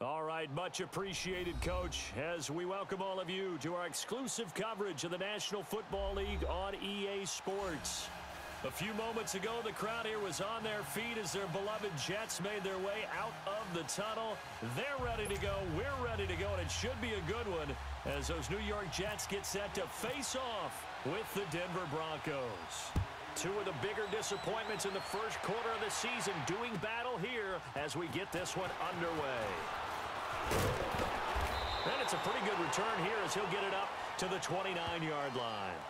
All right, much appreciated, Coach, as we welcome all of you to our exclusive coverage of the National Football League on EA Sports. A few moments ago, the crowd here was on their feet as their beloved Jets made their way out of the tunnel. They're ready to go. We're ready to go, and it should be a good one as those New York Jets get set to face off with the Denver Broncos. Two of the bigger disappointments in the first quarter of the season doing battle here as we get this one underway. And it's a pretty good return here as he'll get it up to the 29-yard line.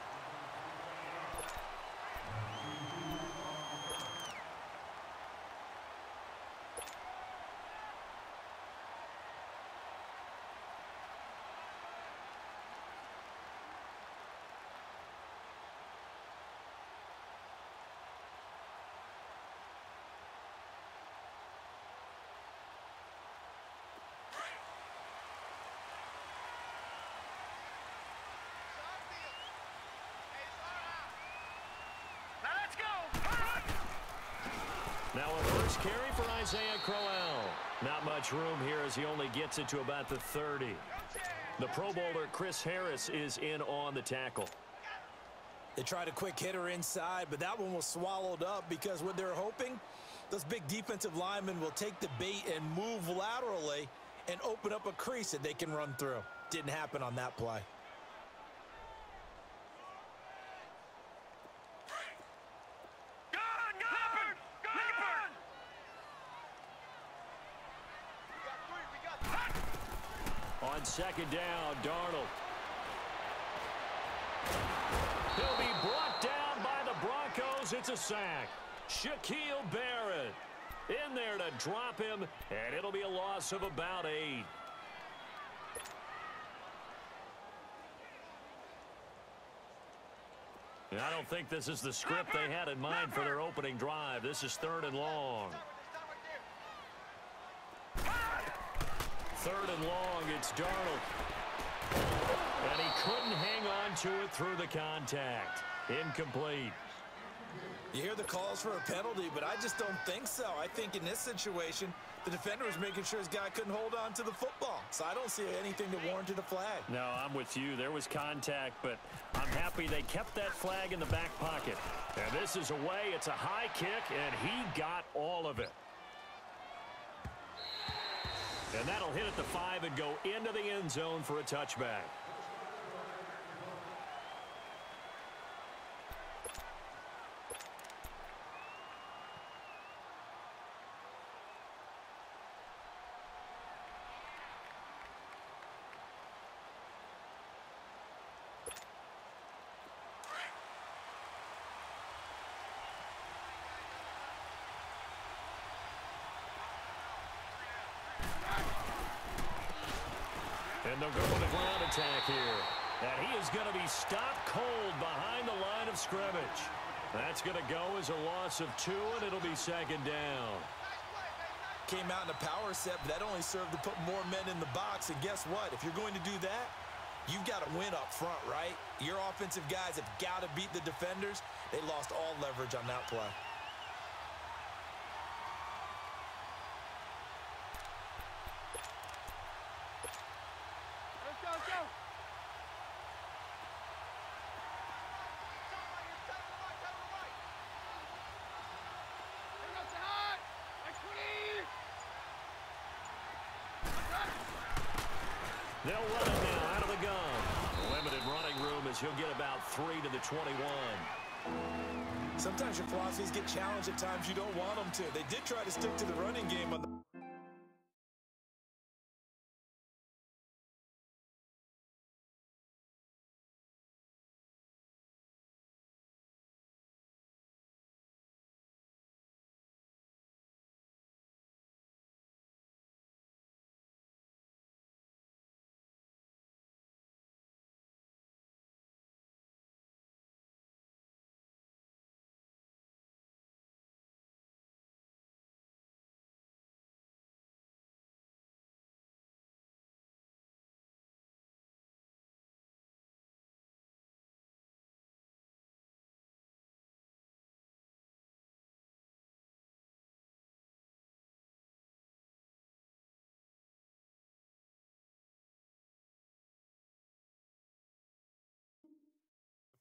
Now a first carry for Isaiah Crowell. Not much room here as he only gets it to about the 30. The Pro Bowler Chris Harris is in on the tackle. They tried a quick hitter inside, but that one was swallowed up because what they're hoping, those big defensive linemen will take the bait and move laterally and open up a crease that they can run through. Didn't happen on that play. On second down, Darnold. He'll be brought down by the Broncos. It's a sack. Shaquille Barrett in there to drop him, and it'll be a loss of about 8. And I don't think this is the script they had in mind for their opening drive. This is 3rd and long. 3rd and long, it's Darnold. And he couldn't hang on to it through the contact. Incomplete. You hear the calls for a penalty, but I just don't think so. I think in this situation, the defender was making sure his guy couldn't hold on to the football. So I don't see anything that warranted a flag. No, I'm with you. There was contact, but I'm happy they kept that flag in the back pocket. And this is away. It's a high kick, and he got all of it. And that'll hit at the 5 and go into the end zone for a touchback. And they'll go with a ground attack here. And he is going to be stopped cold behind the line of scrimmage. That's going to go as a loss of 2, and it'll be 2nd down. Came out in a power set, but that only served to put more men in the box. And guess what? If you're going to do that, you've got to win up front, right? Your offensive guys have got to beat the defenders. They lost all leverage on that play. They'll run it now out of the gun. Limited running room as he'll get about 3 to the 21. Sometimes your philosophies get challenged at times you don't want them to. They did try to stick to the running game on the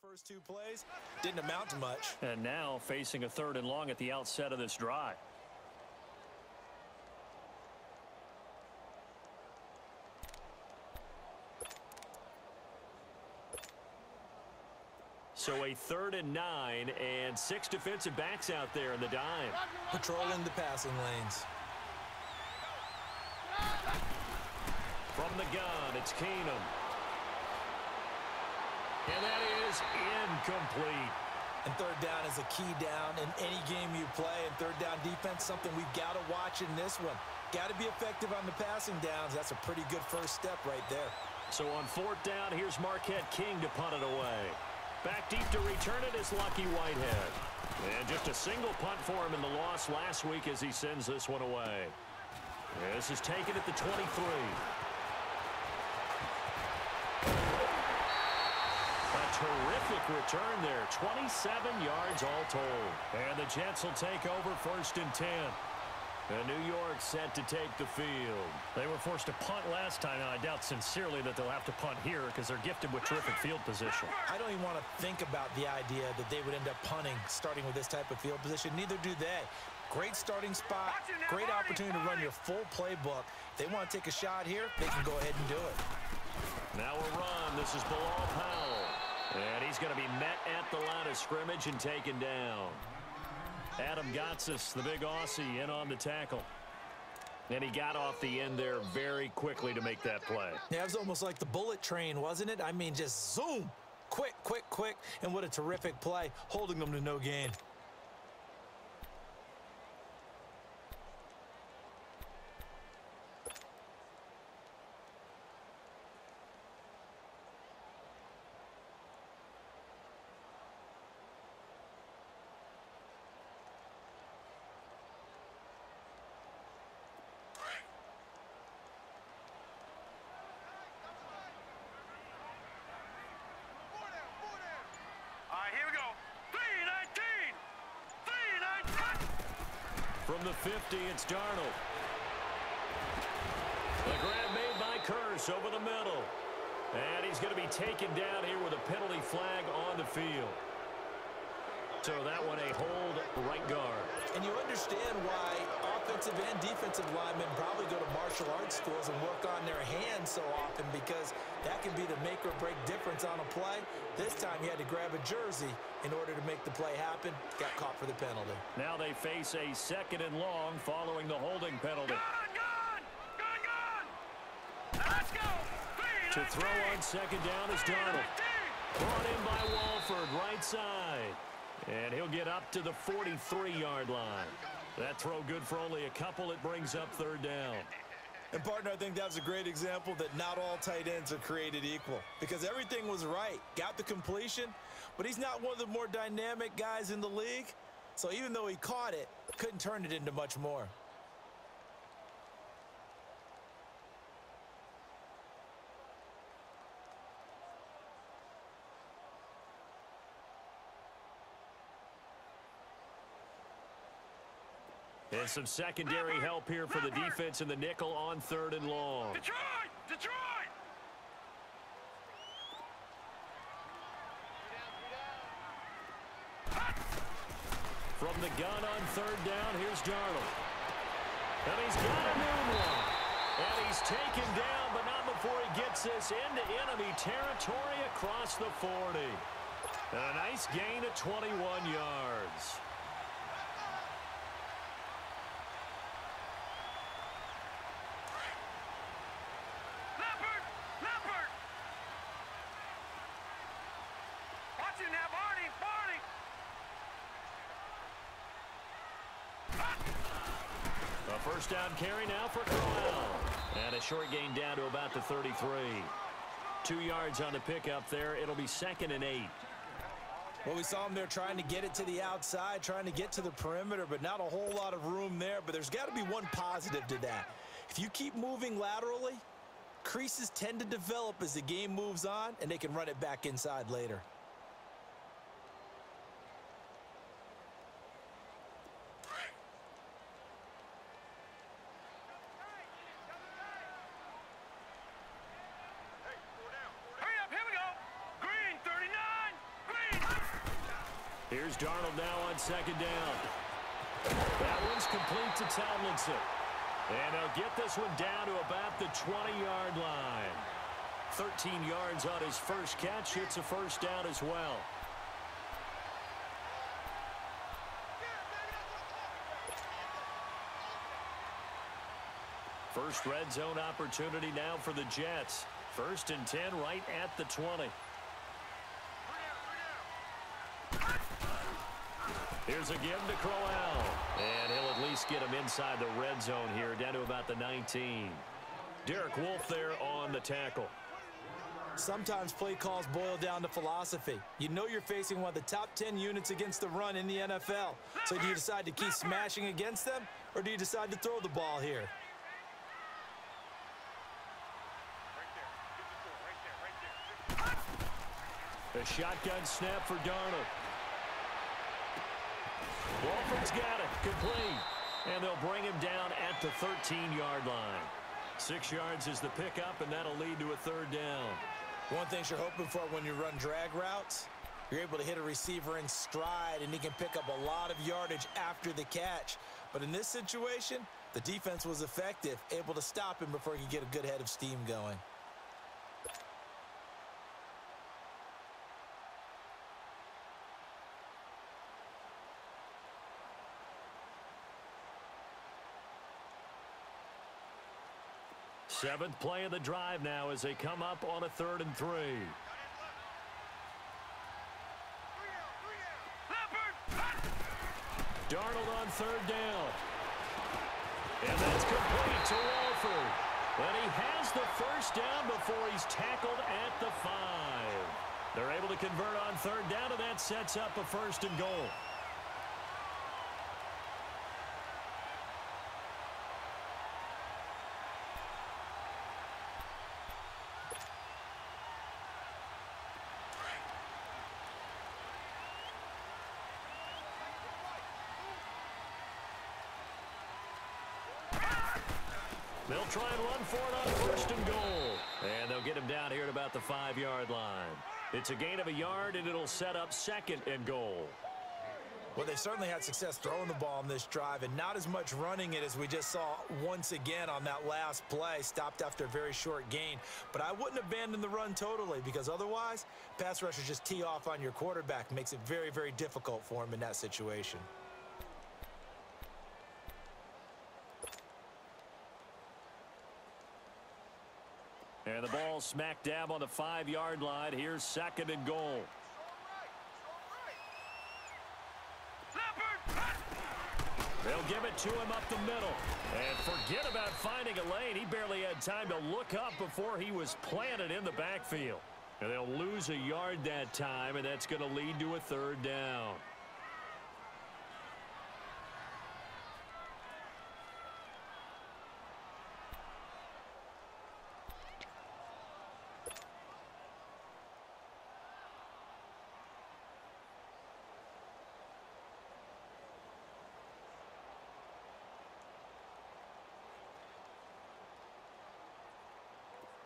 first two plays didn't amount to much. And now facing a 3rd and long at the outset of this drive. So a 3rd and 9 and 6 defensive backs out there in the dime. Patrolling the passing lanes. From the gun, it's Keenum. And that is incomplete. And 3rd down is a key down in any game you play. And 3rd down defense, something we've got to watch in this one. Got to be effective on the passing downs. That's a pretty good first step right there. So on 4th down, here's Marquette King to punt it away. Back deep to return it is Lucky Whitehead. And just a single punt for him in the loss last week as he sends this one away. This is taken at the 23. A terrific return there. 27 yards all told. And the Jets will take over 1st and 10. And New York set to take the field. They were forced to punt last time, and I doubt sincerely that they'll have to punt here because they're gifted with terrific field position. I don't even want to think about the idea that they would end up punting starting with this type of field position. Neither do they. Great starting spot, great opportunity to run your full playbook. If they want to take a shot here, they can go ahead and do it. Now a run. This is Bilal Powell. And he's going to be met at the line of scrimmage and taken down. Adam Gotsis, the big Aussie, in on the tackle. And he got off the end there very quickly to make that play. Yeah, it was almost like the bullet train, wasn't it? I mean, just zoom. Quick, quick, quick. And what a terrific play, holding them to no gain. From the 50, it's Darnold. The grab made by Curse over the middle. And he's going to be taken down here with a penalty flag on the field. So that one a hold right guard. And you understand why offensive and defensive linemen probably go to martial arts schools and work on their hands so often, because that can be the make or break difference on a play. This time he had to grab a jersey in order to make the play happen. Got caught for the penalty. Now they face a 2nd and long following the holding penalty. Gun! Let's go! To throw on 2nd down is Darnold. Brought in by Walford, right side. And he'll get up to the 43-yard line. That throw good for only a couple. It brings up 3rd down. And, partner, I think that's a great example that not all tight ends are created equal, because everything was right. Got the completion, but he's not one of the more dynamic guys in the league. So even though he caught it, couldn't turn it into much more. And some secondary help here for the defense in the nickel on 3rd and long. Detroit! From the gun on 3rd down, here's Darnold. And he's got a new one. And he's taken down, but not before he gets this into enemy territory across the 40. And a nice gain of 21 yards. A 1st down carry now for Crowell. And a short gain down to about the 33. 2 yards on the pickup there. It'll be 2nd and 8. Well, we saw him there trying to get it to the outside, trying to get to the perimeter, but not a whole lot of room there. But there's got to be one positive to that. If you keep moving laterally, creases tend to develop as the game moves on, and they can run it back inside later. Here's Darnold now on second down. That one's complete to Tomlinson. And they'll get this one down to about the 20-yard line. 13 yards on his first catch. It's a first down as well. First red zone opportunity now for the Jets. 1st and 10 right at the 20. Here's a give to Crowell. And he'll at least get him inside the red zone here, down to about the 19. Derek Wolfe there on the tackle. Sometimes play calls boil down to philosophy. You know you're facing one of the top 10 units against the run in the NFL. So do you decide to keep smashing against them, or do you decide to throw the ball here? A shotgun snap for Darnold. Wolford's got it. Complete. And they'll bring him down at the 13-yard line. 6 yards is the pickup, and that'll lead to a third down. One thing you're hoping for when you run drag routes, you're able to hit a receiver in stride, and he can pick up a lot of yardage after the catch. But in this situation, the defense was effective, able to stop him before he could get a good head of steam going. Seventh play of the drive now as they come up on a 3rd and 3. Darnold on 3rd down. And that's complete to Wolford. And he has the first down before he's tackled at the 5. They're able to convert on 3rd down, and that sets up a 1st and goal. They'll try and run for it on 1st and goal. And they'll get him down here at about the 5-yard line. It's a gain of a yard, and it'll set up 2nd and goal. Well, they certainly had success throwing the ball on this drive, and not as much running it as we just saw once again on that last play. Stopped after a very short gain. But I wouldn't abandon the run totally, because otherwise, pass rushers just tee off on your quarterback. Makes it very, very difficult for him in that situation. And the ball smack dab on the 5-yard line. Here's 2nd and goal. They'll give it to him up the middle. And forget about finding a lane. He barely had time to look up before he was planted in the backfield. And they'll lose a yard that time, and that's going to lead to a 3rd down.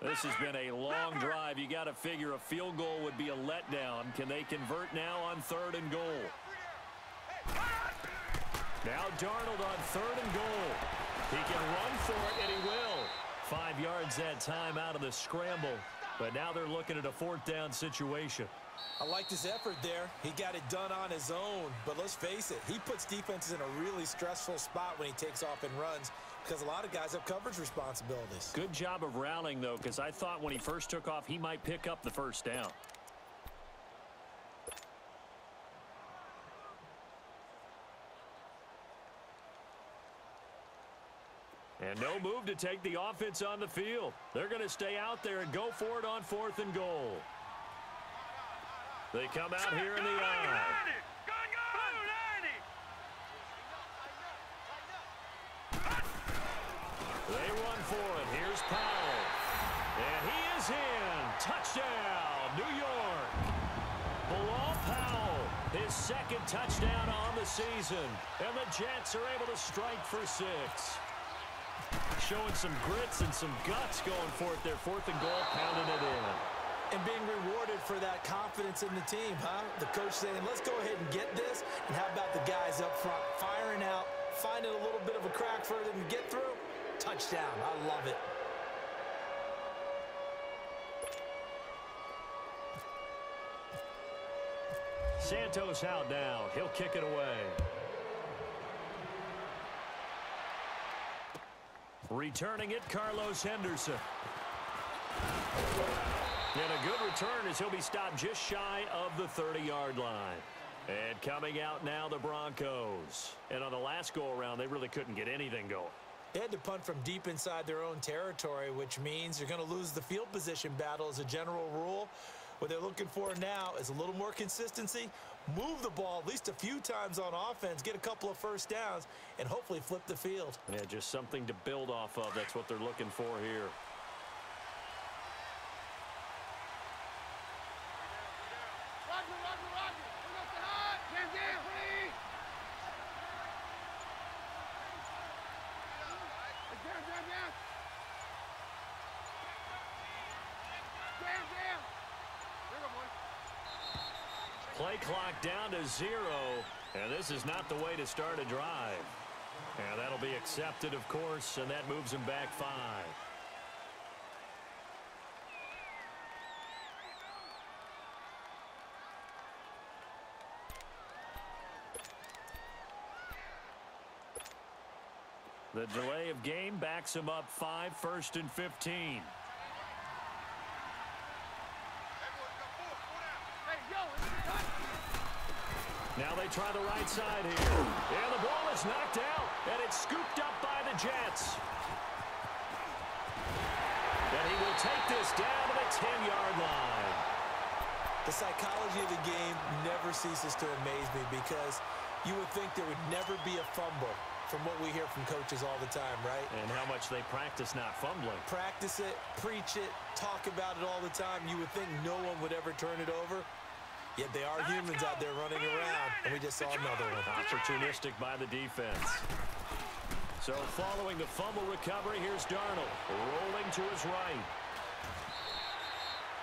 This has been a long drive. You got to figure a field goal would be a letdown. Can they convert now on 3rd and goal? Now Darnold on 3rd and goal. He can run for it, and he will. 5 yards that time out of the scramble. But now they're looking at a 4th down situation. I liked his effort there. He got it done on his own. But let's face it, he puts defenses in a really stressful spot when he takes off and runs, because a lot of guys have coverage responsibilities. Good job of rallying, though, because I thought when he first took off, he might pick up the 1st down. And no move to take the offense on the field. They're going to stay out there and go for it on 4th and goal. They come out here in the eye. They run for it. Here's Powell. And he is in. Touchdown, New York. Bilal Powell, his 2nd touchdown on the season. And the Jets are able to strike for 6. Showing some grits and some guts going for it. Their 4th and goal, pounding it in. and being rewarded for that confidence in the team, huh? The coach saying, let's go ahead and get this. And how about the guys up front firing out, finding a little bit of a crack for them to get through? Touchdown. I love it. Santos out now. He'll kick it away. Returning it, Carlos Henderson. And a good return as he'll be stopped just shy of the 30-yard line. And coming out now, the Broncos. And on the last go-around, they really couldn't get anything going. They had to punt from deep inside their own territory, which means you're going to lose the field position battle as a general rule. What they're looking for now is a little more consistency, move the ball at least a few times on offense, get a couple of first downs, and hopefully flip the field. Yeah, just something to build off of. That's what they're looking for here. Play clock down to 0, and this is not the way to start a drive. And that'll be accepted, of course, and that moves him back 5. The delay of game backs him up 5, 1st and 15. Now they try the right side here. And the ball is knocked out, and it's scooped up by the Jets. And he will take this down to the 10-yard line. The psychology of the game never ceases to amaze me because you would think there would never be a fumble from what we hear from coaches all the time, right? And how much they practice not fumbling. Practice it, preach it, talk about it all the time. You would think no one would ever turn it over. Yet they are humans out there running around, and we just saw another one. Opportunistic by the defense. So following the fumble recovery, here's Darnold rolling to his right.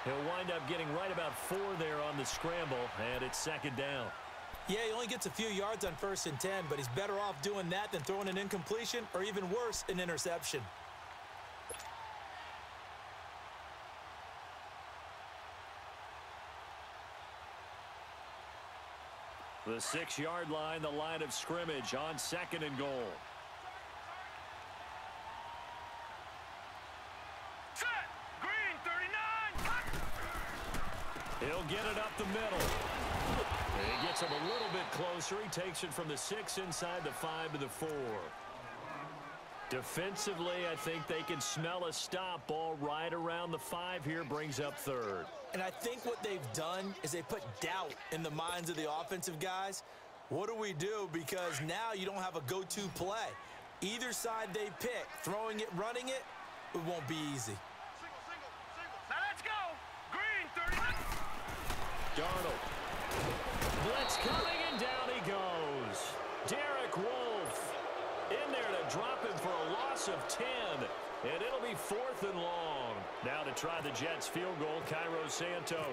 He'll wind up getting right about 4 there on the scramble, and it's 2nd down. Yeah, he only gets a few yards on 1st and 10, but he's better off doing that than throwing an incompletion or even worse, an interception. The 6-yard line, the line of scrimmage on 2nd and goal. Set. Green, 39. He'll get it up the middle. And he gets him a little bit closer. He takes it from the 6 inside the 5 to the 4. Defensively, I think they can smell a stop. Ball right around the 5 here, brings up 3rd. And I think what they've done is they put doubt in the minds of the offensive guys. What do we do? Because now you don't have a go-to play. Either side they pick, throwing it, running it, it won't be easy. Now let's go. Green, 39. Darnold. Blitz coming, and down he goes. Derek Wolfe in there to drop him for a loss of 10. And it'll be 4th and long. Now to try the Jets field goal, Cairo Santos.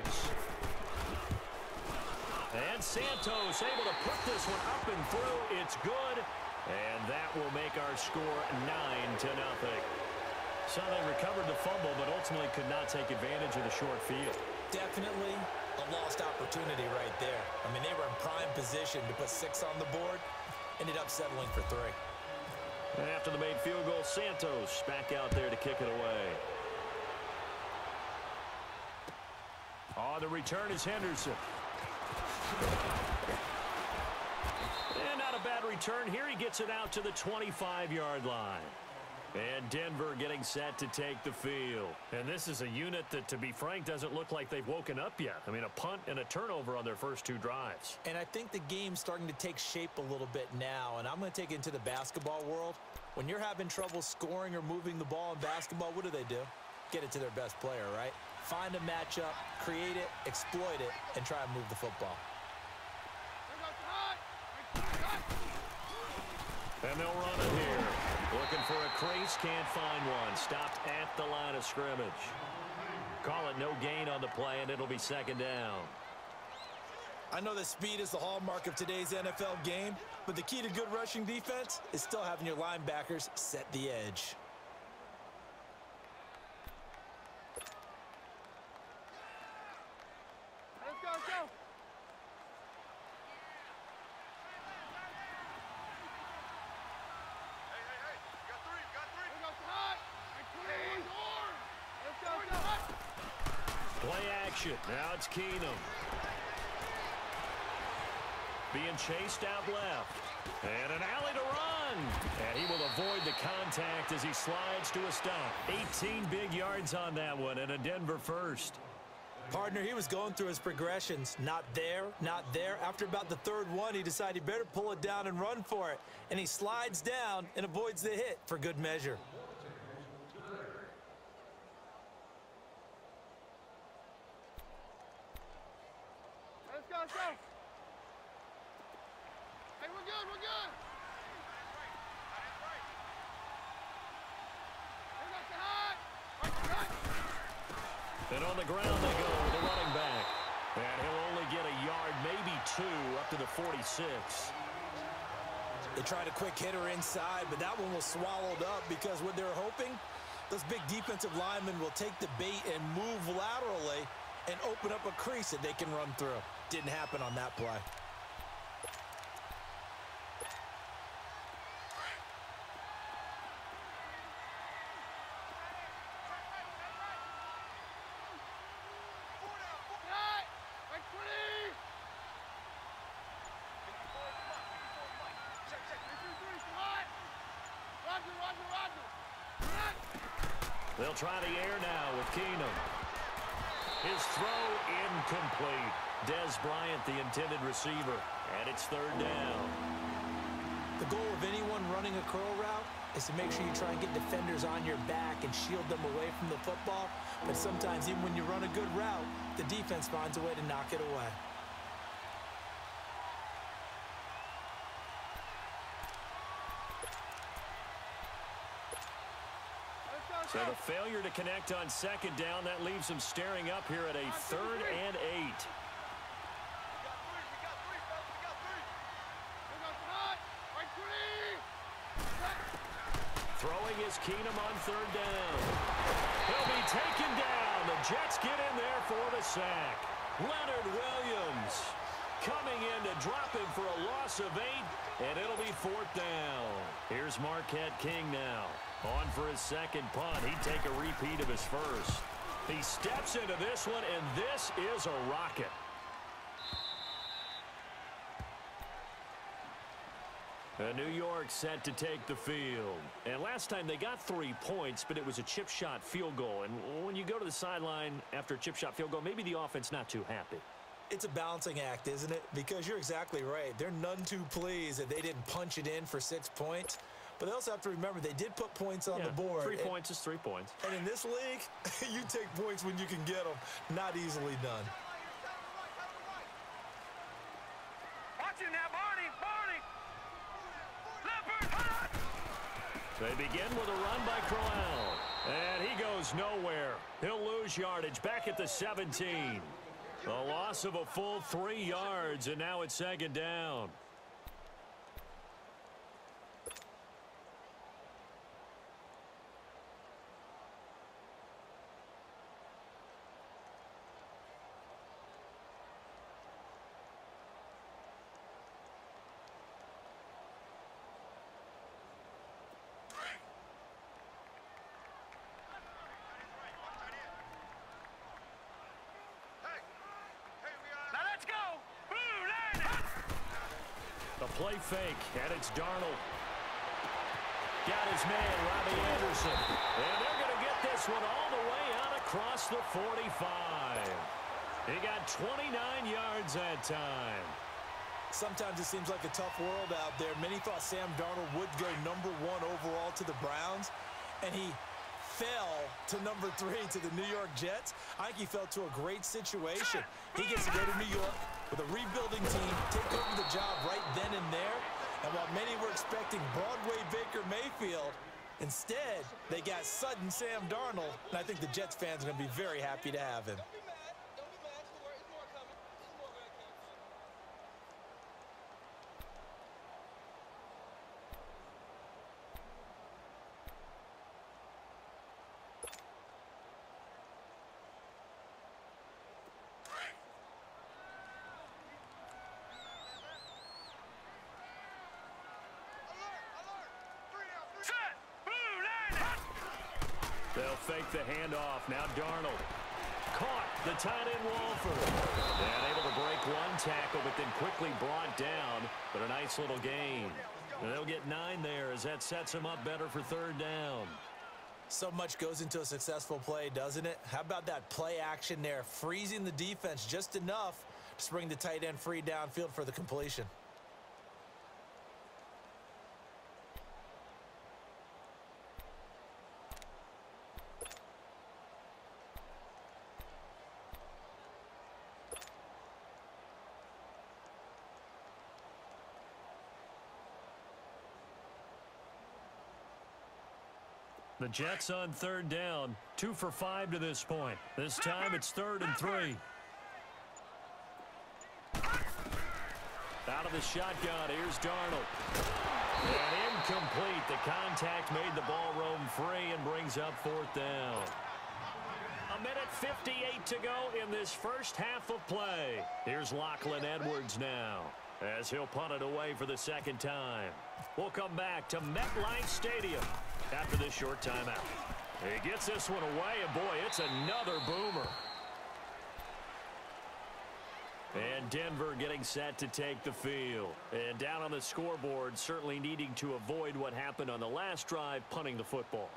And Santos able to put this one up and through. It's good. And that will make our score 9-0. So they recovered the fumble, but ultimately could not take advantage of the short field. Definitely a lost opportunity right there. I mean, they were in prime position to put 6 on the board. Ended up settling for 3. And after the made field goal, Santos back out there to kick it away. On the return is Henderson. And not a bad return here. He gets it out to the 25-yard line. And Denver getting set to take the field. And this is a unit that, to be frank, doesn't look like they've woken up yet. I mean, a punt and a turnover on their first 2 drives. And I think the game's starting to take shape a little bit now. And I'm going to take it into the basketball world. When you're having trouble scoring or moving the ball in basketball, what do? Get it to their best player, right? Find a matchup, create it, exploit it, and try and move the football. And they'll run it here. Looking for a crease, can't find one. Stopped at the line of scrimmage. Call it no gain on the play, and it'll be second down. I know that speed is the hallmark of today's NFL game, but the key to good rushing defense is still having your linebackers set the edge. Let's go, let's go. Play action. Now it's Keenum. Being chased out left. And an alley to run. And he will avoid the contact as he slides to a stop. 18 big yards on that one and a Denver first. Partner, he was going through his progressions. Not there, not there. After about the third one, he decided he better pull it down and run for it. And he slides down and avoids the hit for good measure. Let's go, let's go. Hey, we're good, we're good. And on the ground they go with the running back. And he'll only get a yard, maybe two, up to the 46. They tried a quick hitter inside, but that one was swallowed up because what they're hoping, those big defensive linemen will take the bait and move laterally and open up a crease that they can run through. Didn't happen on that play. They'll try the air now with Keenum. His throw incomplete. Dez Bryant, the intended receiver. And it's third down. The goal of anyone running a curl route is to make sure you try and get defenders on your back and shield them away from the football. But sometimes even when you run a good route, the defense finds a way to knock it away. So the failure to connect on second down, that leaves them staring up here at a 3rd and 8. Throwing is Keenum on 3rd down. He'll be taken down. The Jets get in there for the sack. Leonard Williams coming in to drop him for a loss of 8, and it'll be 4th down. Here's Marquette King now. On for his second punt. He'd take a repeat of his first. He steps into this one, and this is a rocket. New York set to take the field. And last time they got 3 points, but it was a chip shot field goal. And when you go to the sideline after a chip shot field goal, maybe the offense not too happy. It's a balancing act, isn't it? Because you're exactly right. They're none too pleased that they didn't punch it in for 6 points. But they also have to remember they did put points on the board. 3 points is 3 points. And in this league, you take points when you can get them. Not easily done. Watch him now, Barney, Barney. Leopard, hot. They begin with a run by Crowell. And he goes nowhere. He'll lose yardage back at the 17. A loss of a full 3 yards, and now it's second down. Play fake, and it's Darnold. Got his man, Robbie Anderson. And they're going to get this one all the way out across the 45. He got 29 yards that time. Sometimes it seems like a tough world out there. Many thought Sam Darnold would go #1 overall to the Browns, and he fell to #3 to the New York Jets. I think he fell to a great situation. He gets to go to New York with a rebuilding team, take over the job right then and there. And while many were expecting Broadway Baker Mayfield, Instead, they got sudden Sam Darnold, and I think the Jets fans are going to be very happy to have him. They'll fake the handoff. Now Darnold. Caught the tight end Walford. And able to break one tackle, but then quickly brought down. But a nice little gain. And they'll get 9 there as that sets them up better for 3rd down. So much goes into a successful play, doesn't it? How about that play action there? Freezing the defense just enough to bring the tight end free downfield for the completion. The Jets on 3rd down, 2 for 5 to this point. This time it's 3rd and 3. Out of the shotgun, here's Darnold. And incomplete. The contact made the ball roam free and brings up 4th down. 1:58 to go in this first half of play. Here's Lachlan Edwards now, as he'll punt it away for the 2nd time. We'll come back to MetLife Stadium after this short timeout. He gets this one away, and boy, it's another boomer. And Denver getting set to take the field. And down on the scoreboard, certainly needing to avoid what happened on the last drive, punting the football.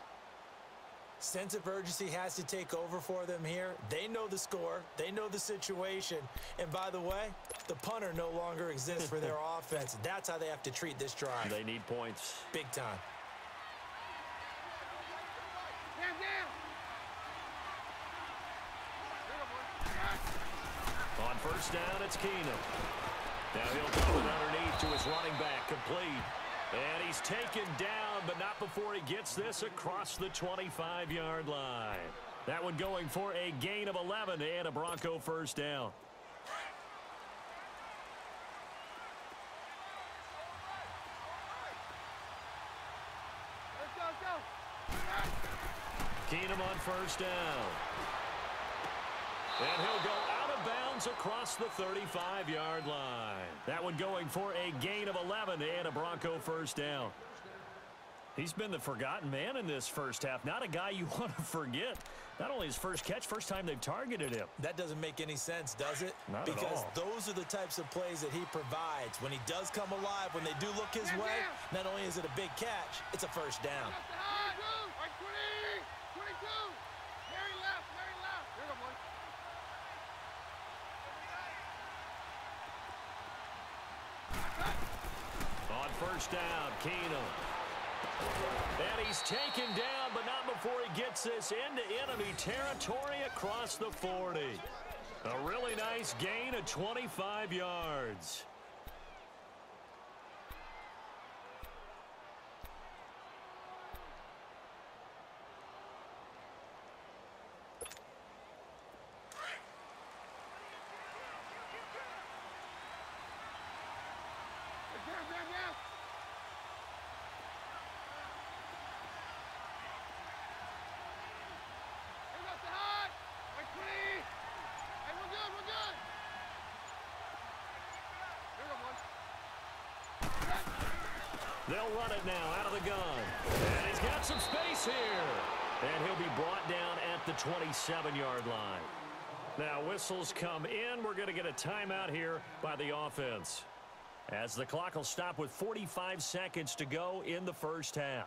Sense of urgency has to take over for them here. They know the score. They know the situation. And by the way, the punter no longer exists for their offense. That's how they have to treat this drive. They need points. Big time. On 1st down, it's Keenum. Now he'll throw it underneath to his running back, complete. And he's taken down, but not before he gets this across the 25-yard line. That one going for a gain of 11 and a Bronco 1st down. Let's go. Keenum on 1st down. And he'll go out of bounds across the 35-yard line. That one going for a gain of 11 and a Bronco 1st down. He's been the forgotten man in this first half. Not a guy you want to forget. Not only his first catch, first time they've targeted him. That doesn't make any sense, does it? Not because at all. Those are the types of plays that he provides. When he does come alive, when they do look his way, not only is it a big catch, it's a 1st down. Right, 20, 22. Mary left, Mary left. Here we go, boys. On 1st down, Keenum. And he's taken down, but not before he gets this into enemy territory across the 40. A really nice gain of 25 yards. They'll run it now out of the gun. And he's got some space here. And he'll be brought down at the 27-yard line. Now whistles come in. We're going to get a timeout here by the offense, as the clock will stop with 45 seconds to go in the first half.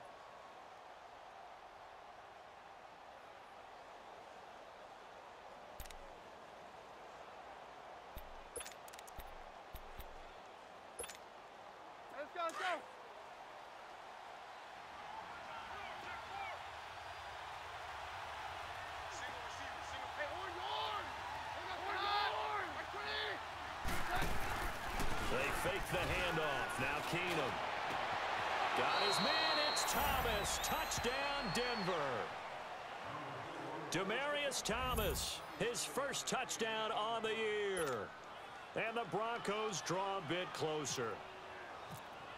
Let's go. They fake the handoff. Now Keenum got his man in That's Thomas. Touchdown, Denver. Demaryius Thomas, his first touchdown on the year. And the Broncos draw a bit closer.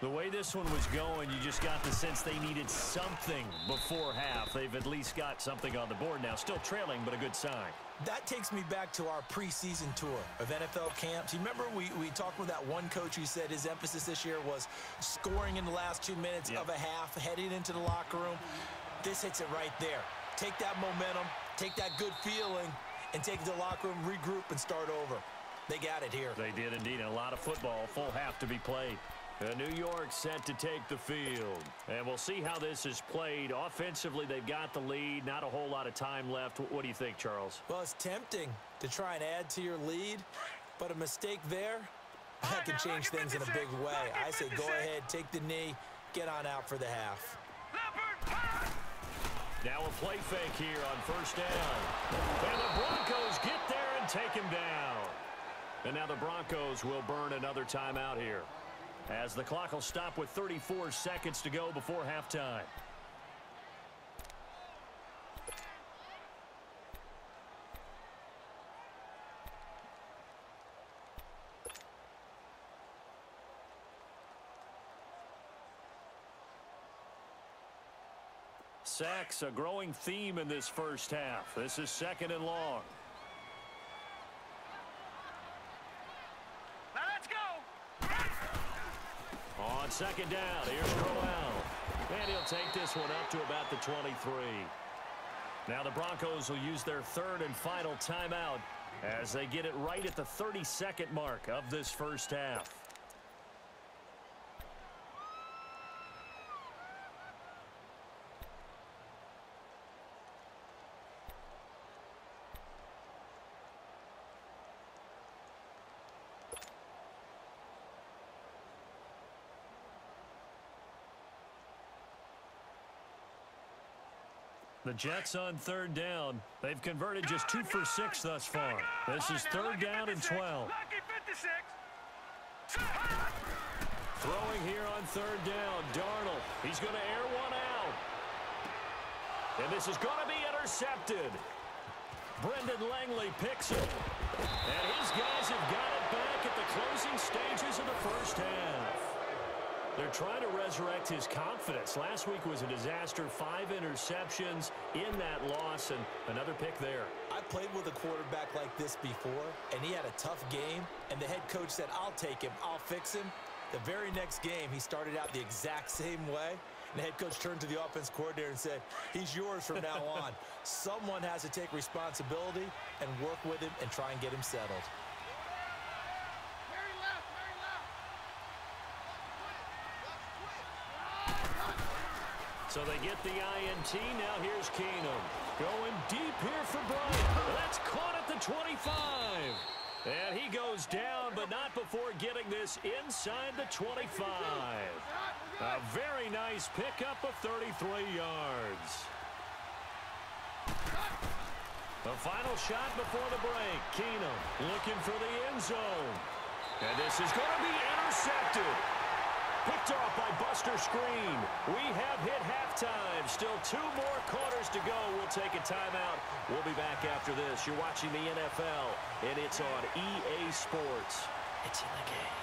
The way this one was going, you just got the sense they needed something before half. They've at least got something on the board now. Still trailing, but a good sign. That takes me back to our preseason tour of NFL camps. You remember we talked with that one coach who said his emphasis this year was scoring in the last 2 minutes of a half, heading into the locker room. This hits it right there. Take that momentum, take that good feeling, and take it to the locker room, regroup, and start over. They got it here. They did indeed, and a lot of football, full half to be played. New York set to take the field. And we'll see how this is played. Offensively, they've got the lead. Not a whole lot of time left. What do you think, Charles? Well, it's tempting to try and add to your lead, but a mistake there, that can change things in a big way. I say go ahead, take the knee, get on out for the half. Now a play fake here on first down. And the Broncos get there and take him down. And now the Broncos will burn another timeout here, as the clock will stop with 34 seconds to go before halftime. Sacks, a growing theme in this first half. This is 2nd and long. On 2nd down, here's Crowell. And he'll take this one up to about the 23. Now the Broncos will use their 3rd and final timeout as they get it right at the 32nd mark of this first half. The Jets on 3rd down. They've converted just 2 for 6 thus far. This is 3rd down and 12. Throwing here on 3rd down. Darnold. He's going to air one out. And this is going to be intercepted. Brendan Langley picks it. And his guys have got it back at the closing stages of the first half. They're trying to resurrect his confidence. Last week was a disaster. 5 interceptions in that loss, and another pick there. I played with a quarterback like this before, and he had a tough game, and the head coach said, I'll take him, I'll fix him. The very next game, he started out the exact same way, and the head coach turned to the offense coordinator and said, he's yours from now on. Someone has to take responsibility and work with him and try and get him settled. So they get the INT. Now here's Keenum. Going deep here for Bryant. That's caught at the 25. And he goes down, but not before getting this inside the 25. A very nice pickup of 33 yards. The final shot before the break. Keenum looking for the end zone. And this is going to be intercepted. Picked off by Buster Screen. We have hit halftime. Still 2 more quarters to go. We'll take a timeout. We'll be back after this. You're watching the NFL, and it's on EA Sports. It's in the game.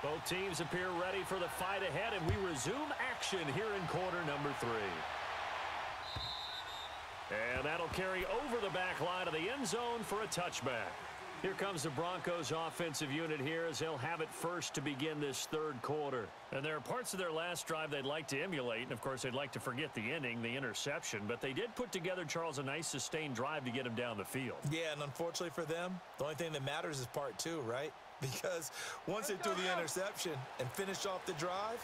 Both teams appear ready for the fight ahead, and we resume action here in quarter number 3. And that'll carry over the back line of the end zone for a touchback. Here comes the Broncos offensive unit here as they'll have it first to begin this 3rd quarter. And there are parts of their last drive they'd like to emulate. And, of course, they'd like to forget the ending, the interception. But they did put together, Charles, a nice sustained drive to get him down the field. Yeah, and unfortunately for them, the only thing that matters is part 2, right? Because once they threw the interception and finished off the drive,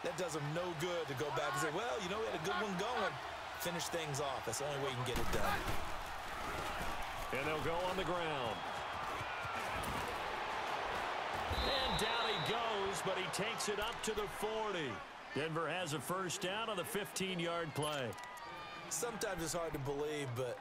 that does them no good to go back and say, well, you know, we had a good one going. Finish things off. That's the only way you can get it done. And they'll go on the ground. And down he goes, but he takes it up to the 40. Denver has a first down on the 15-yard play. Sometimes it's hard to believe, but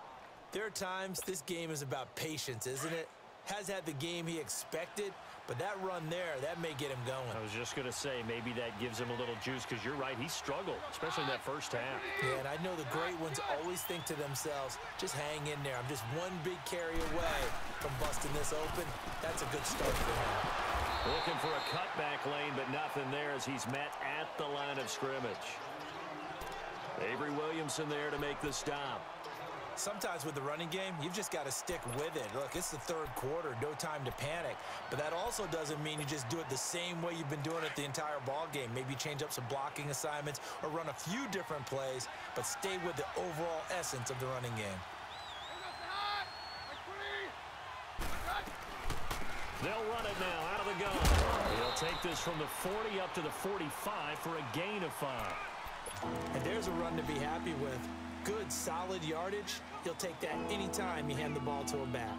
there are times this game is about patience, isn't it? has had the game he expected, but that run there, that may get him going. I was just going to say, maybe that gives him a little juice, because you're right, he struggled, especially in that first half. Yeah, and I know the great ones always think to themselves, just hang in there. I'm just one big carry away from busting this open. That's a good start for him. Looking for a cutback lane, but nothing there as he's met at the line of scrimmage. Avery Williamson there to make the stop. Sometimes with the running game, you've just got to stick with it. Look, it's the third quarter, no time to panic. But that also doesn't mean you just do it the same way you've been doing it the entire ball game. Maybe change up some blocking assignments or run a few different plays, but stay with the overall essence of the running game. They'll run it now out of the gun. He'll take this from the 40 up to the 45 for a gain of 5. And there's a run to be happy with. Good, solid yardage. He'll take that anytime you hand the ball to him back.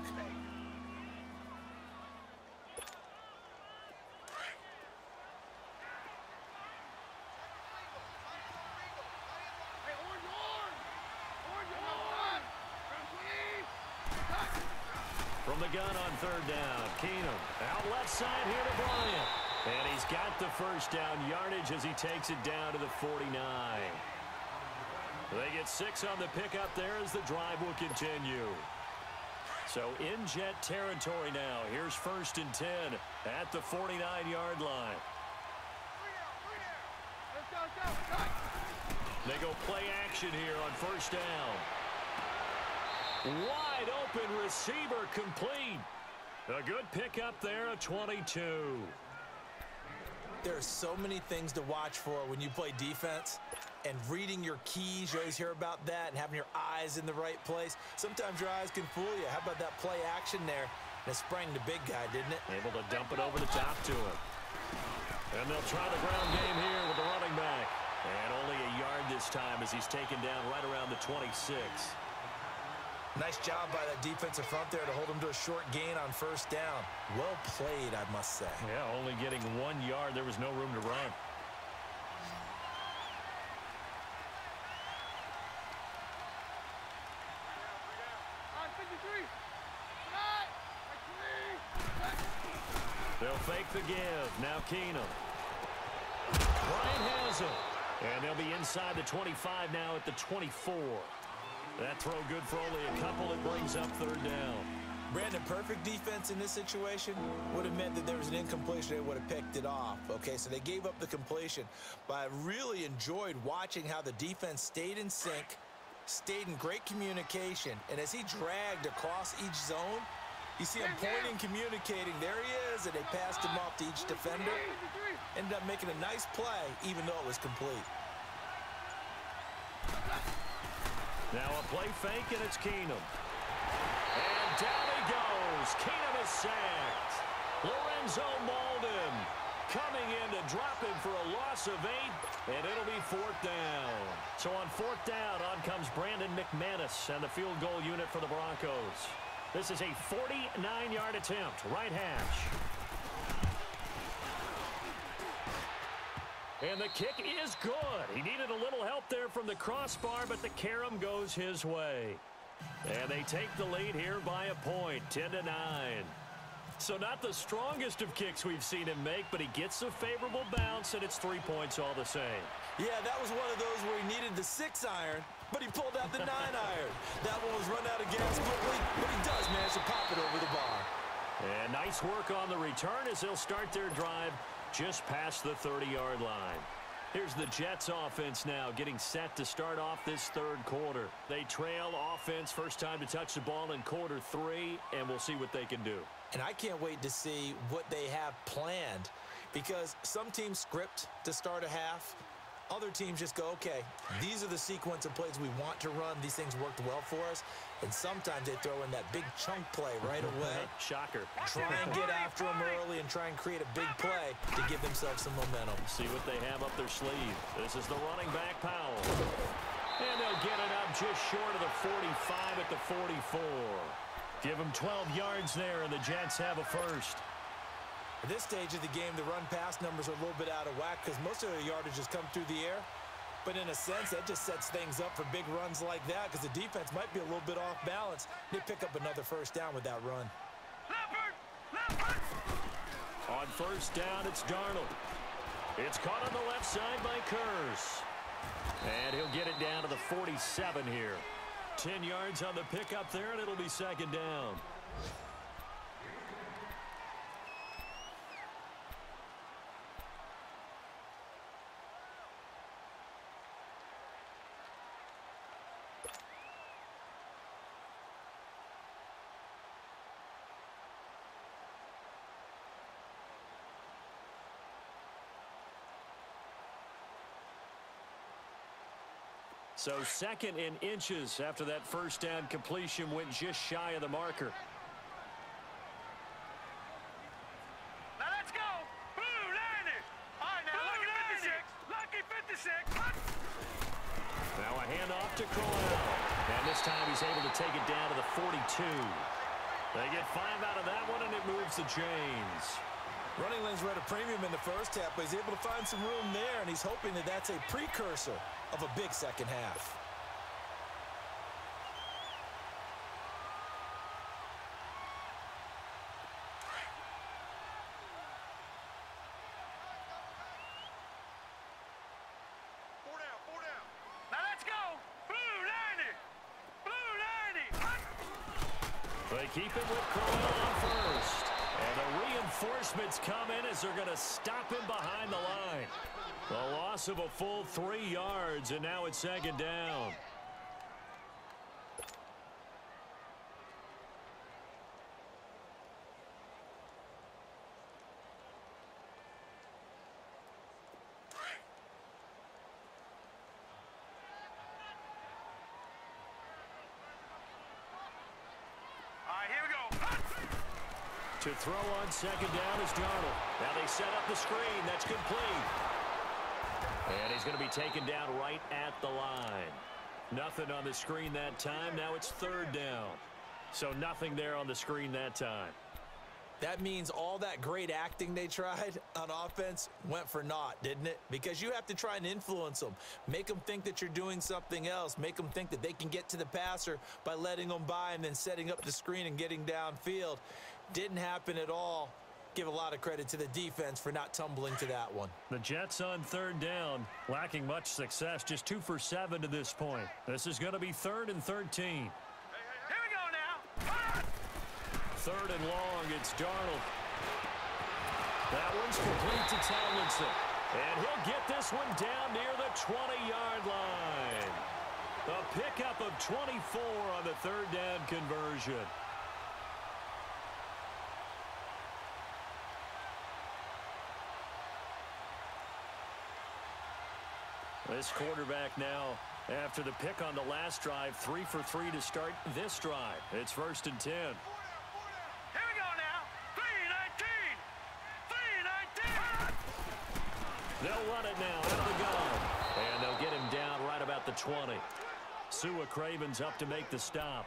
From the gun on third down, Keenum out left side here to Bryant. And he's got the first down yardage as he takes it down to the 49. They get 6 on the pickup there as the drive will continue. So in Jet territory now. Here's 1st and 10 at the 49-yard line. They go play action here on 1st down. Wide open receiver complete. A good pickup there at 22. There are so many things to watch for when you play defense. And reading your keys, you always hear about that, and having your eyes in the right place. Sometimes your eyes can fool you. How about that play action there? And it sprang the big guy, didn't it? Able to dump it over the top to him. And they'll try the ground game here with the running back. And only a yard this time as he's taken down right around the 26. Nice job by that defensive front there to hold him to a short gain on 1st down. Well played, I must say. Yeah, only getting 1 yard. There was no room to run. They'll fake the give. Now Keenum. Bryant has him. And they'll be inside the 25 now at the 24. That throw good for only a couple. It brings up 3rd down. Brandon, perfect defense in this situation would have meant that there was an incompletion. They would have picked it off. Okay, so they gave up the completion. But I really enjoyed watching how the defense stayed in sync, stayed in great communication. And as he dragged across each zone, you see him pointing, communicating. There he is, and they passed him off to each defender. Ended up making a nice play, even though it was complete. Now a play fake, and it's Keenum. And down he goes. Keenum is sacked. Lorenzo Malden coming in to drop him for a loss of 8, and it'll be 4th down. So on 4th down, on comes Brandon McManus and the field goal unit for the Broncos. This is a 49-yard attempt, right hash. And the kick is good. He needed a little help there from the crossbar, but the carom goes his way. And they take the lead here by a point, 10-9. So not the strongest of kicks we've seen him make, but he gets a favorable bounce, and it's 3 points all the same. Yeah, that was one of those where he needed the 6-iron, but he pulled out the 9-iron. That one was run out of gas quickly, but he does manage to pop it over the bar. And nice work on the return as they'll start their drive just past the 30-yard line. Here's the Jets offense now getting set to start off this 3rd quarter. They trail offense, first time to touch the ball in quarter 3, and we'll see what they can do. And I can't wait to see what they have planned, because some teams script to start a half. Other teams just go, okay, these are the sequence of plays we want to run. These things worked well for us. And sometimes they throw in that big chunk play right away. Shocker. Try and get after them early and try and create a big play to give themselves some momentum. See what they have up their sleeve. This is the running back, Powell. And they'll get it up just short of the 45 at the 44. Give them 12 yards there, and the Jets have a first. At this stage of the game, the run-pass numbers are a little bit out of whack because most of their yardage has come through the air. But in a sense, that just sets things up for big runs like that because the defense might be a little bit off balance. They pick up another first down with that run. On first down, it's Darnold. It's caught on the left side by Kurz. And he'll get it down to the 47 here. 10 yards on the pickup there, and it'll be second down. So second in inches after that first down completion went just shy of the marker. Now let's go. Blue 90. All right, now lucky 56. Now a handoff to Crowell. And this time he's able to take it down to the 42. They get 5 out of that one, and it moves the chains. Running lanes were at a premium in the first half, but he's able to find some room there, and he's hoping that that's a precursor of a big second half. Four down. Now let's go. Blue 90. They keep it with Crowell on first. And the reinforcements come in as they're going to stop him behind the line. The loss of a full 3 yards, and now it's second down. All right, here we go. To throw on second down is Darnold. Now they set up the screen. That's complete. And he's going to be taken down right at the line. Nothing on the screen that time. Now it's third down. So nothing there on the screen that time. That means all that great acting they tried on offense went for naught, didn't it? Because you have to try and influence them. Make them think that you're doing something else. Make them think that they can get to the passer by letting them by and then setting up the screen and getting downfield. Didn't happen at all. Give a lot of credit to the defense for not tumbling to that one. The Jets on third down, lacking much success, just 2 for 7 to this point. This is going to be 3rd and 13. Here we go now. Third and long, it's Darnold. That one's complete to Tomlinson. And he'll get this one down near the 20-yard line. A pickup of 24 on the third down conversion. This quarterback now, after the pick on the last drive, 3 for 3 to start this drive. It's 1st and 10. Here we go now. 3-19. They'll run it now out of the gun. And they'll get him down right about the 20. Sua Craven's up to make the stop.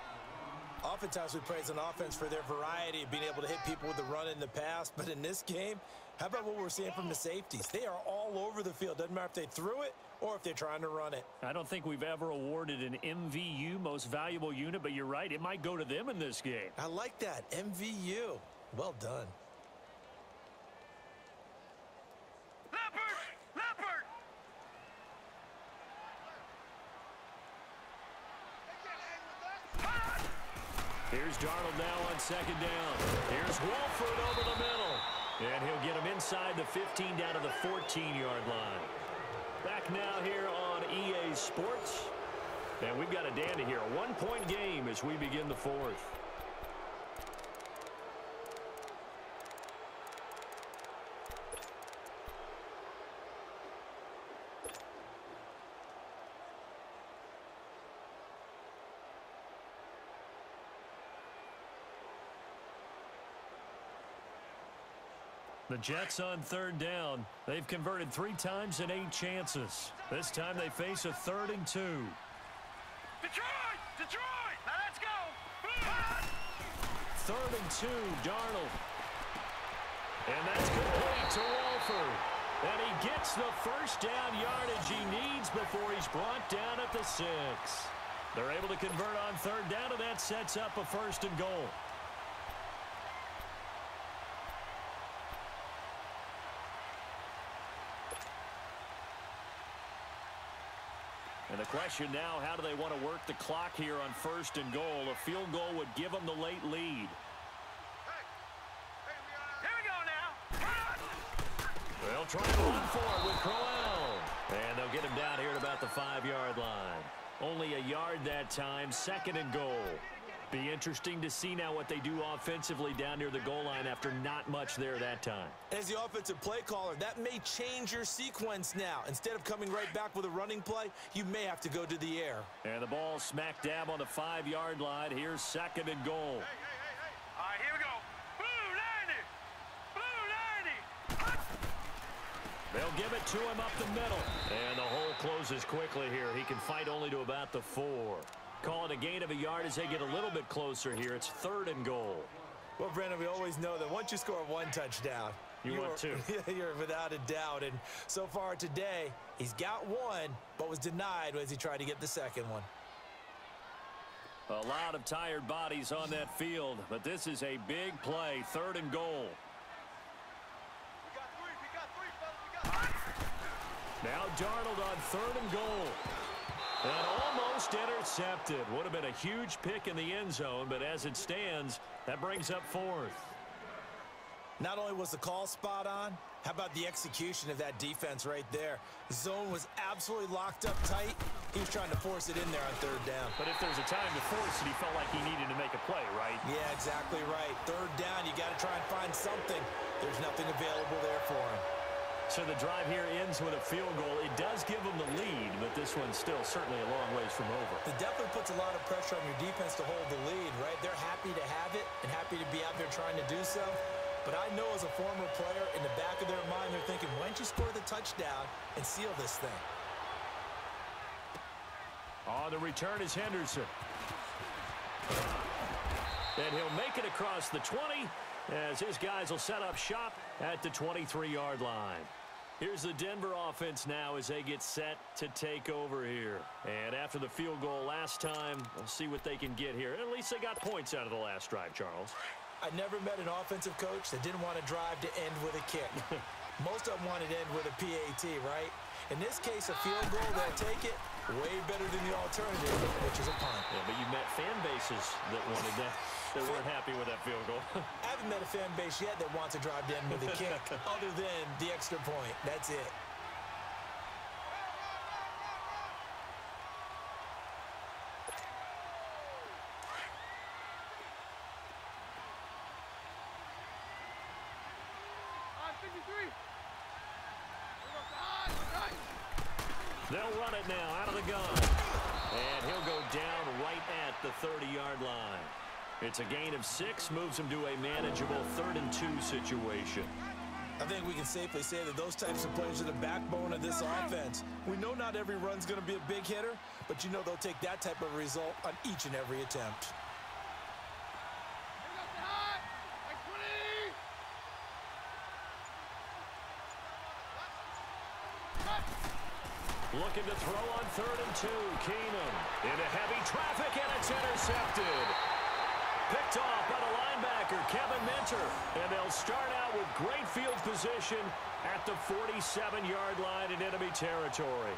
Oftentimes we praise an offense for their variety of being able to hit people with the run in the pass. But in this game, how about what we're seeing from the safeties? They are all over the field. Doesn't matter if they threw it or if they're trying to run it. I don't think we've ever awarded an MVU, most valuable unit, but you're right, it might go to them in this game. I like that. MVU. Well done. Leopard. Here's Darnold now on second down. Here's Wolford over the middle. And he'll get him inside the 15 down to the 14-yard line. Back now here on EA Sports. And we've got a dandy here. A 1-point game as we begin the 4th. The Jets on third down. They've converted 3 times in 8 chances. This time they face a 3rd and 2. Detroit! Now let's go! 3rd and 2, Darnold. And that's complete to Wolford. And he gets the first down yardage he needs before he's brought down at the 6. They're able to convert on third down, and that sets up a 1st and goal. And the question now, how do they want to work the clock here on 1st and goal? A field goal would give them the late lead. Here we go now. They'll try to run for it with Crowell. And they'll get him down here at about the 5-yard line. Only a yard that time, 2nd and goal. Be interesting to see now what they do offensively down near the goal line after not much there that time. As the offensive play caller, that may change your sequence now. Instead of coming right back with a running play, you may have to go to the air. And the ball smack dab on the 5-yard line. Here's 2nd and goal. All right, here we go. Blue 90. Blue 90. They'll give it to him up the middle. And the hole closes quickly here. He can fight only to about the 4. Call it a gain of a yard as they get a little bit closer here. It's 3rd and goal. Well, Brandon, we always know that once you score 1 touchdown, you want 2. You're without a doubt. And so far today, he's got 1, but was denied as he tried to get the 2nd one. A lot of tired bodies on that field, but this is a big play. 3rd and goal. We got 3, fellas. Now Darnold on 3rd and goal. And almost intercepted. Would have been a huge pick in the end zone, but as it stands, that brings up 4th. Not only was the call spot on, how about the execution of that defense right there? The zone was absolutely locked up tight. He was trying to force it in there on 3rd down. But if there's a time to force it, he felt like he needed to make a play, right? Yeah, exactly right. 3rd down, you got to try and find something. There's nothing available there for him. So the drive here ends with a field goal. It does give them the lead, but this one's still certainly a long ways from over. It definitely puts a lot of pressure on your defense to hold the lead, right? They're happy to have it and happy to be out there trying to do so. But I know as a former player, in the back of their mind, they're thinking, why don't you score the touchdown and seal this thing? On the return is Henderson. And he'll make it across the 20 as his guys will set up shop at the 23-yard line. Here's the Denver offense now as they get set to take over here. And after the field goal last time, we'll see what they can get here. At least they got points out of the last drive, Charles. I never met an offensive coach that didn't want to drive to end with a kick. Most of them wanted to end with a PAT, right? In this case, a field goal, they'll take it. Way better than the alternative, which is a punt. Yeah, but you met fan bases that wanted that, that weren't happy with that field goal. I haven't met a fan base yet that wants to drive to end with a kick other than the extra point. That's it. They'll run it now out of the gun. And he'll go down right at the 30-yard line. It's a gain of 6, moves him to a manageable 3rd and 2 situation. I think we can safely say that those types of plays are the backbone of this offense. We know not every run's going to be a big hitter, but you know they'll take that type of result on each and every attempt. Looking to throw on 3rd and 2. Keenum into heavy traffic, and it's intercepted. Picked off by the linebacker, Kevin Minter. And they'll start out with great field position at the 47-yard line in enemy territory.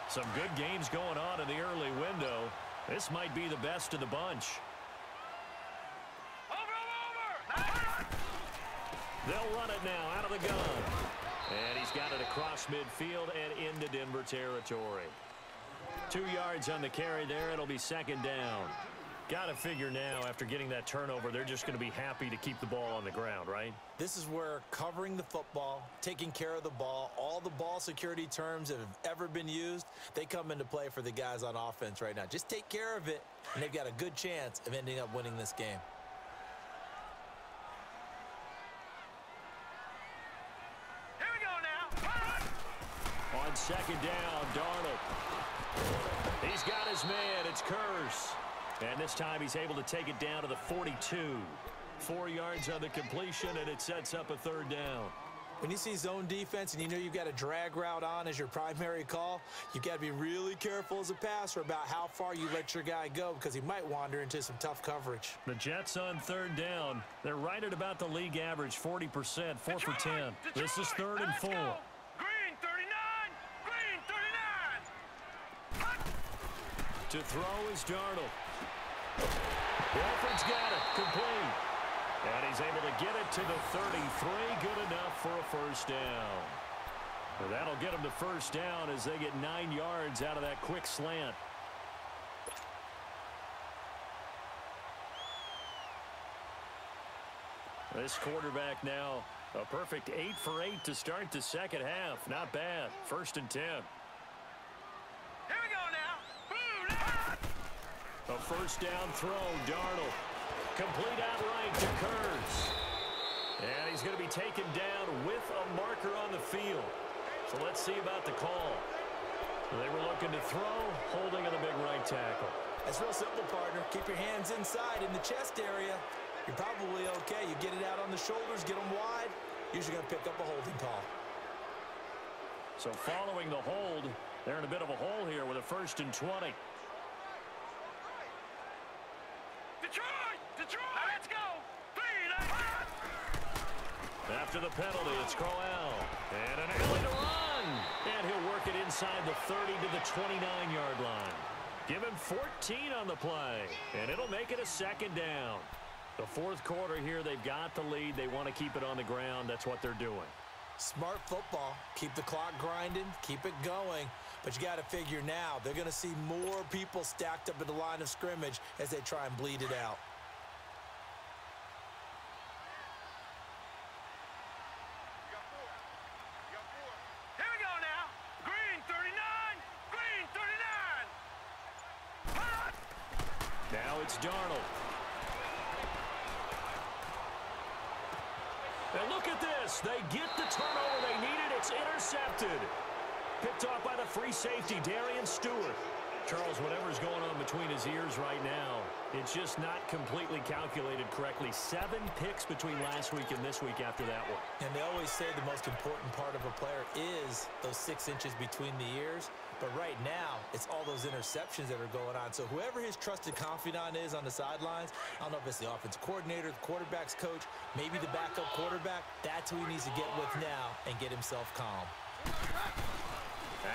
Some good games going on in the early window. This might be the best of the bunch. Over. They'll run it now out of the gun. And he's got it across midfield and into Denver territory. 2 yards on the carry there. It'll be 2nd down. Got to figure now, after getting that turnover, they're just going to be happy to keep the ball on the ground, right? This is where covering the football, taking care of the ball, all the ball security terms that have ever been used, they come into play for the guys on offense right now. Just take care of it, and they've got a good chance of ending up winning this game. On 2nd down, Darnold. He's got his man. It's Curse. And this time he's able to take it down to the 42. 4 yards on the completion, and it sets up a 3rd down. When you see zone defense and you know you've got a drag route on as your primary call, you've got to be really careful as a passer about how far you let your guy go because he might wander into some tough coverage. The Jets on 3rd down. They're right at about the league average, 40%, 4 for 10. This is 3rd and 4. Green 39, green To throw is Darnold. Wolford's got it. Complete. And he's able to get it to the 33. Good enough for a first down. Well, that'll get them to first down as they get 9 yards out of that quick slant. This quarterback now a perfect 8 for 8 to start the second half. Not bad. 1st and 10. Here we go now. A first down throw. Darnold. Complete outright to Kurtz. And he's going to be taken down with a marker on the field. So let's see about the call. They were looking to throw, holding on the big right tackle. That's real simple, partner. Keep your hands inside in the chest area. You're probably okay. You get it out on the shoulders, get them wide. Usually going to pick up a holding call. So following the hold, they're in a bit of a hole here with a 1st and 20. Detroit! Now let's go! After the penalty, it's Crowell. And an alley to run. And he'll work it inside the 30 to the 29-yard line. Give him 14 on the play. And it'll make it a 2nd down. The 4th quarter here, they've got the lead. They want to keep it on the ground. That's what they're doing. Smart football. Keep the clock grinding. Keep it going. But you got to figure now, they're going to see more people stacked up at the line of scrimmage as they try and bleed it out. Here we go now. Green 39. Green 39. Now it's Darnold. And look at this. They get the turnover they needed. It's intercepted. Picked off by the free safety, Darian Stewart. Charles, whatever's going on between his ears right now, it's just not completely calculated correctly. 7 picks between last week and this week after that one. And they always say the most important part of a player is those 6 inches between the ears. But right now, it's all those interceptions that are going on. So whoever his trusted confidant is on the sidelines, I don't know if it's the offensive coordinator, the quarterback's coach, maybe the backup quarterback, that's who he needs to get with now and get himself calm.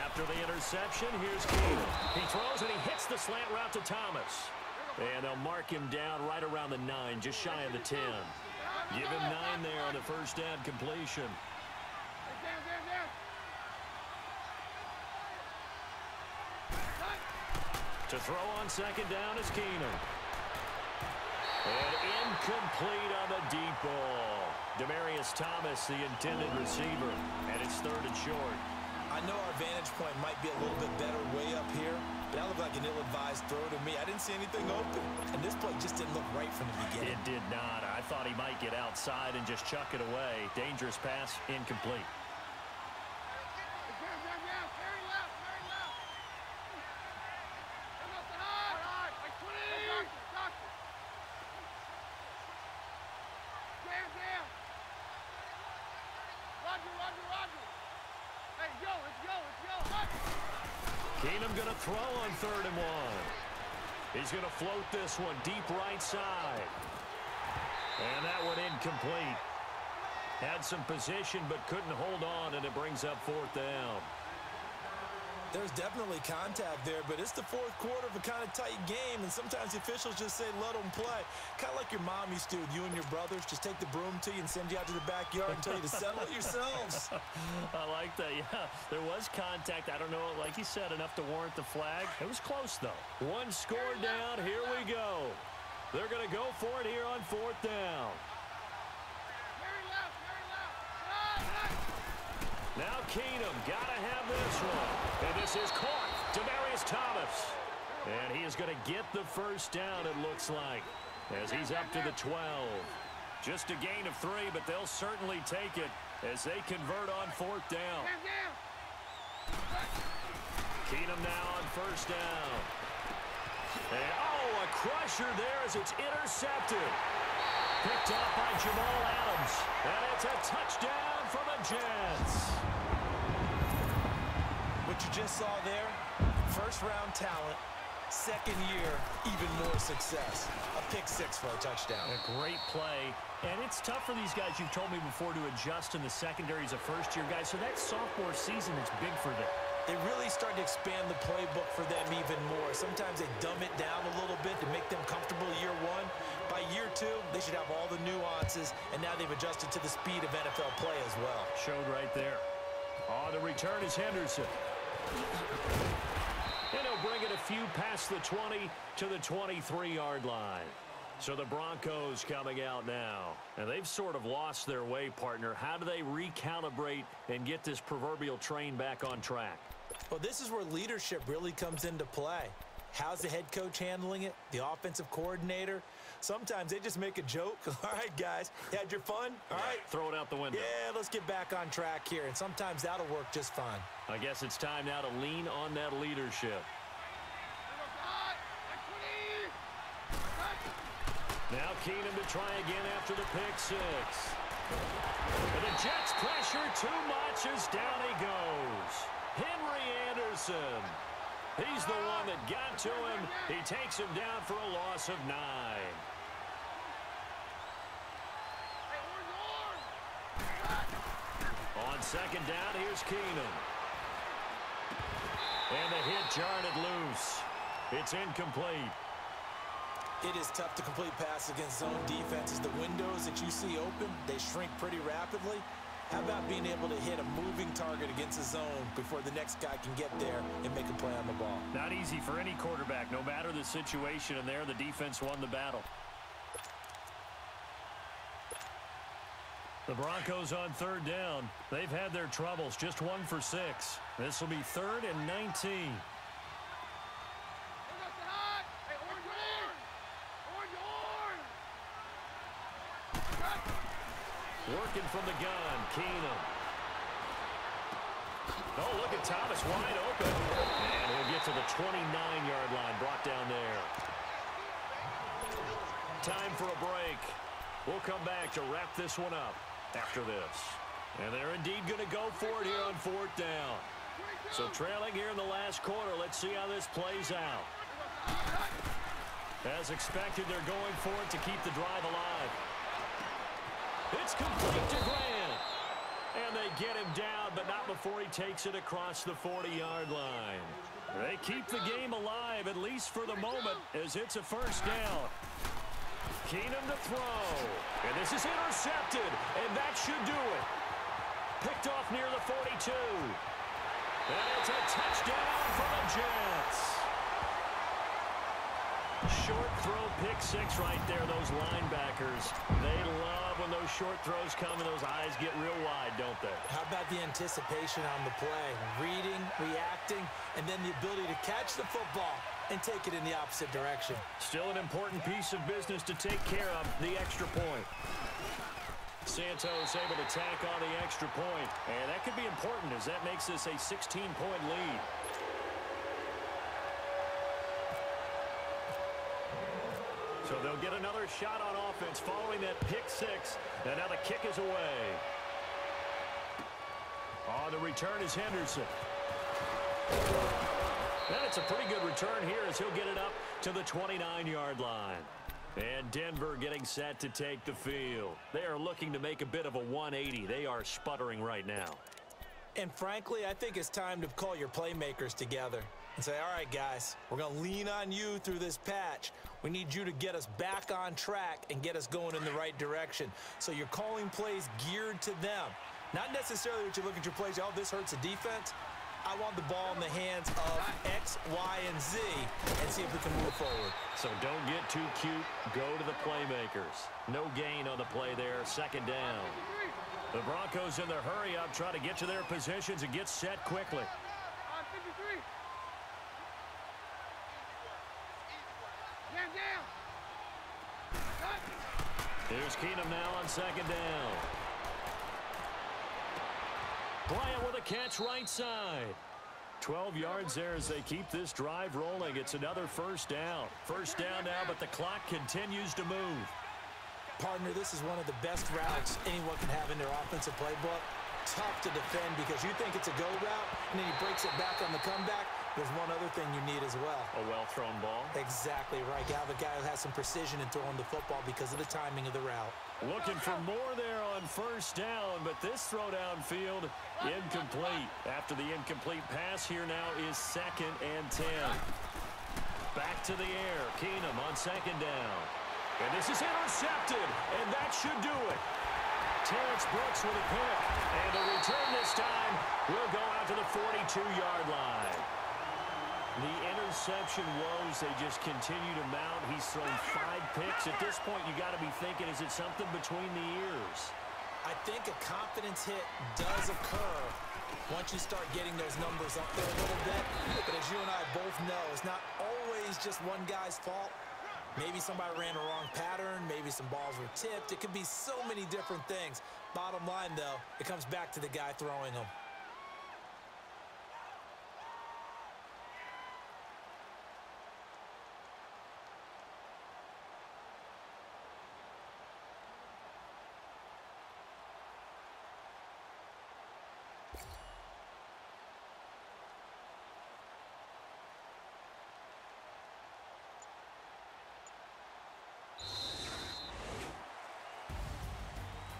After the interception, here's Keenum. He throws and he hits the slant route to Thomas. And they'll mark him down right around the 9, just shy of the 10. Give him 9 there on the first down completion. To throw on second down is Keenum. And incomplete on the deep ball. Demaryius Thomas, the intended receiver, and it's 3rd and short. I know our vantage point might be a little bit better way up here, but that looked like an ill-advised throw to me. I didn't see anything open, and this play just didn't look right from the beginning. It did not. I thought he might get outside and just chuck it away. Dangerous pass, incomplete. Keenum going to throw on 3rd and 1. He's going to float this one deep right side. And that one incomplete. Had some position but couldn't hold on, and it brings up 4th down. There's definitely contact there, but it's the 4th quarter of a kind of tight game, and sometimes the officials just say, let them play. Kind of like your mom used to do with you and your brothers. Just take the broom to you and send you out to the backyard and tell you to settle it yourselves. I like that, yeah. There was contact. I don't know, like you said, enough to warrant the flag. It was close, though. 1 score down. Here we go. They're going to go for it here on 4th down. Now Keenum, gotta have this one. And this is caught. Demaryius Thomas. And he is going to get the first down, it looks like, as he's up to the 12. Just a gain of 3, but they'll certainly take it as they convert on 4th down. Keenum now on 1st down. And, oh, a crusher there as it's intercepted. Picked up by Jamal Adams. And it's a touchdown for the Jets. What you just saw there, 1st-round talent, 2nd year, even more success. A pick-6 for a touchdown. A great play. And it's tough for these guys, you've told me before, to adjust in the secondary as a first-year guy. So that sophomore season is big for them. They really start to expand the playbook for them even more. Sometimes they dumb it down a little bit to make them comfortable year one. By year two, they should have all the nuances, and now they've adjusted to the speed of NFL play as well. Showed right there. On the return is Henderson. And he'll bring it a few past the 20 to the 23-yard line. So the Broncos coming out now. And they've sort of lost their way, partner. How do they recalibrate and get this proverbial train back on track? Well, this is where leadership really comes into play. How's the head coach handling it? The offensive coordinator? Sometimes they just make a joke. All right, guys, you had your fun? All right. Throw it out the window. Yeah, let's get back on track here. And sometimes that'll work just fine. I guess it's time now to lean on that leadership. Now Keenum to try again after the pick six. And the Jets pressure too much as down he goes. Henry Anderson. He's the one that got to him. He takes him down for a loss of 9. On second down, here's Keenum. And the hit jarred it loose. It's incomplete. It is tough to complete pass against zone defenses. The windows that you see open, they shrink pretty rapidly. How about being able to hit a moving target against a zone before the next guy can get there and make a play on the ball? Not easy for any quarterback, no matter the situation, and there the defense won the battle. The Broncos on third down. They've had their troubles, just 1 for 6. This will be 3rd and 19. Working from the gun, Keenum. Oh, look at Thomas wide open. And he'll get to the 29-yard line, brought down there. Time for a break. We'll come back to wrap this one up after this. And they're indeed going to go for it here on 4th down. So trailing here in the last quarter, let's see how this plays out. As expected, they're going for it to keep the drive alive. It's complete to Grant. And they get him down, but not before he takes it across the 40-yard line. They keep the game alive, at least for the moment, as it's a first down. Keenum to throw. And this is intercepted, and that should do it. Picked off near the 42. And it's a touchdown for the Jets. Short throw, pick six right there. Those linebackers, they love when those short throws come and those eyes get real wide, don't they? How about the anticipation on the play? Reading, reacting, and then the ability to catch the football and take it in the opposite direction. Still an important piece of business to take care of, the extra point. Santos able to tack on the extra point, and that could be important as that makes this a 16-point lead. So they'll get another shot on offense following that pick six. And now the kick is away. On the return is Henderson. And it's a pretty good return here as he'll get it up to the 29-yard line. And Denver getting set to take the field. They are looking to make a bit of a 180. They are sputtering right now. And frankly, I think it's time to call your playmakers together and say, all right, guys, we're going to lean on you through this patch. We need you to get us back on track and get us going in the right direction. So you're calling plays geared to them. Not necessarily what you look at your plays, oh, this hurts the defense. I want the ball in the hands of X, Y, and Z and see if we can move forward. So don't get too cute. Go to the playmakers. No gain on the play there. Second down. The Broncos in their hurry up, try to get to their positions and get set quickly. Here's Keenum now on second down. Bryant with a catch right side. 12 yards there as they keep this drive rolling. It's another first down. First down now, but the clock continues to move. Partner, this is one of the best routes anyone can have in their offensive playbook. Tough to defend because you think it's a go route, and then he breaks it back on the comeback. There's one other thing you need as well. A well-thrown ball. Exactly right. You have a guy who has some precision in throwing the football because of the timing of the route. Looking for more there on first down, but this throw downfield incomplete. After the incomplete pass, here now is 2nd and 10. Back to the air. Keenum on 2nd down. And this is intercepted, and that should do it. Terrence Brooks with a pick. And the return this time will go out to the 42-yard line. The interception woes, they just continue to mount. He's thrown 5 picks. At this point, you got to be thinking, is it something between the ears? I think a confidence hit does occur once you start getting those numbers up there a little bit. But as you and I both know, it's not always just one guy's fault. Maybe somebody ran a wrong pattern. Maybe some balls were tipped. It could be so many different things. Bottom line, though, it comes back to the guy throwing them.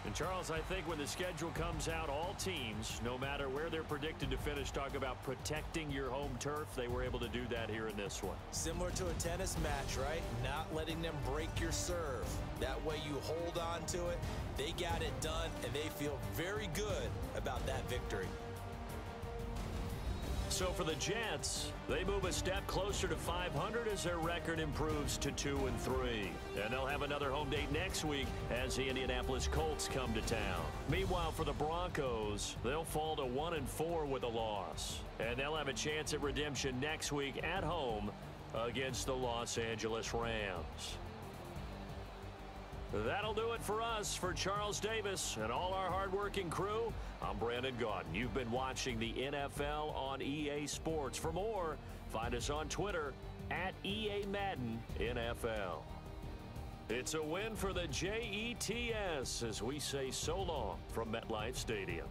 And Charles, I think when the schedule comes out, all teams, no matter where they're predicted to finish, talk about protecting your home turf. They were able to do that here in this one. Similar to a tennis match, right? Not letting them break your serve. That way you hold on to it. They got it done, and they feel very good about that victory. So for the Jets, they move a step closer to 500 as their record improves to 2-3. And they'll have another home date next week as the Indianapolis Colts come to town. Meanwhile, for the Broncos, they'll fall to 1-4 with a loss. And they'll have a chance at redemption next week at home against the Los Angeles Rams. That'll do it for us. For Charles Davis and all our hardworking crew, I'm Brandon Gaudin. You've been watching the NFL on EA Sports. For more, find us on Twitter at EA Madden NFL. It's a win for the Jets as we say so long from MetLife Stadium.